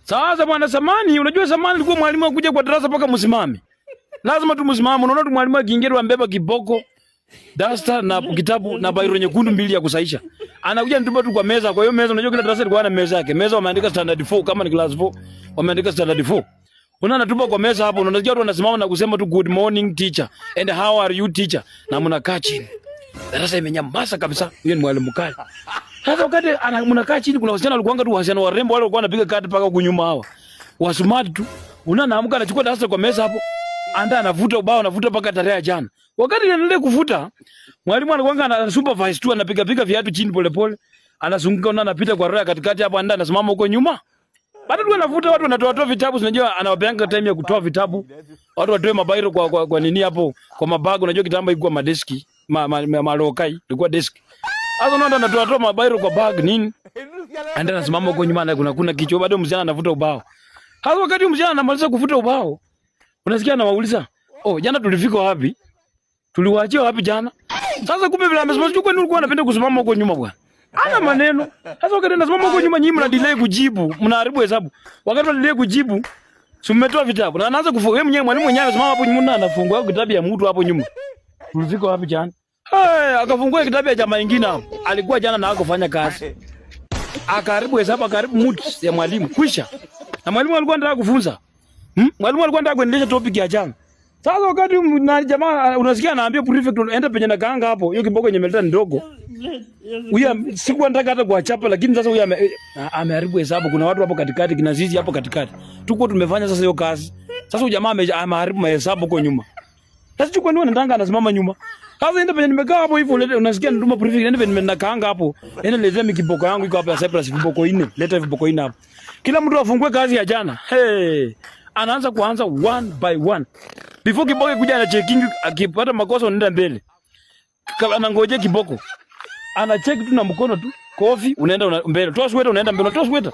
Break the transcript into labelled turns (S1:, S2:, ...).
S1: Sasa bwana samani, unajua samani alikuwa mwalimu akuja kwa darasa paka msimame. Lazima tu msimame. Unaona tu mwalimu akiingia ambeba kiboko, dasta na kitabu na bairo nyekundu mbili ya kusaisha. Anakuja nitupa tu kwa meza. Kwa hiyo meza unajua kila darasa lilikuwa na meza yake. Meza wameandika standard 4 kama ni class 4. Wameandika standard 4. Unaona tupa kwa meza hapo, unasikia watu wanasimama na kusema tu good morning teacher and how are you teacher, na mnakaa chini. Darasa imenyamaza kabisa. Huyo ni mwalimu kali. Sasa wakati mnakaa chini, kuna wasichana walikuanga tu wasichana warembo wale walikuwa wanapiga kati paka huko nyuma hawa. Wasumati tu. Unaamka anachukua darasa kwa meza hapo. Anda anavuta ubao, anavuta paka tarehe jana. Wakati anaendelea kuvuta, mwalimu anakuanga ana supervise tu, anapiga viatu chini polepole. Anazunguka na anapita kwa roho katikati hapo, anda anasimama huko nyuma. Bado tu anavuta, watu wanatoa vitabu, unajua anawapeanga time ya kutoa vitabu. Watu watoe mabairo kwa nini hapo, kwa mabago, unajua kitambo ilikuwa madeski, malokai, ilikuwa desk. Sasa unaona anatoa mabairo kwa bag nini? Anda anasimama huko nyuma na kuna kichwa, bado msichana anavuta ubao. Sasa wakati msichana anamaliza kuvuta ubao, unasikia anawauliza, "Oh, jana tulifika wapi? Tuliwaachia wapi jana?" Sasa kumbe vile amesema chukua nini ulikuwa unapenda kusimama huko nyuma bwana. Ana maneno. Sasa wakati anasimama huko nyuma nyinyi mna delay kujibu, mnaharibu hesabu. Wakati delay kujibu, si mmetoa vitabu. Na anaanza kufungua yeye mwenyewe, mwalimu mwenyewe amesimama hapo nyuma na anafungua kitabu ya mtu hapo nyuma. Tulifika wapi jana? Akafungua kitabu ya jamaa nyingine hapo. Alikuwa jana na hakufanya kazi. Akaharibu hesabu, akaharibu mood ya mwalimu. Kwisha. Na mwalimu alikuwa anataka kufunza. Mwalimu alikuwa anataka kuendelea topic ya jana. Sasa wakati na jamaa unasikia anaambia prefect enda penye na kaanga hapo, hiyo kiboko yenye meleta ndogo. Huyu sikuwa nataka hata kuachapa, lakini sasa huyu ameharibu hesabu. Kuna watu hapo katikati, kina zizi hapo katikati. Tuko tumefanya sasa hiyo kazi. Sasa huyu jamaa ameharibu mahesabu huko nyuma. Sasa chukua ndio ndanga anasimama nyuma. Sasa enda penye nimekaa hapo hivyo, unasikia nduma prefect enda penye na kaanga hapo. Enda leta mikiboko yangu iko hapa ya Cyprus, viboko 4. Leta viboko 4 hapo. Kila mtu afungue kazi ya jana. Anaanza kuanza one by one. Before kiboko kuja na checking, akipata makosa unaenda mbele. Anangoje kiboko. Ana check tu na mkono tu. Kofi unaenda mbele. Toa sweater unaenda mbele. Toa sweater.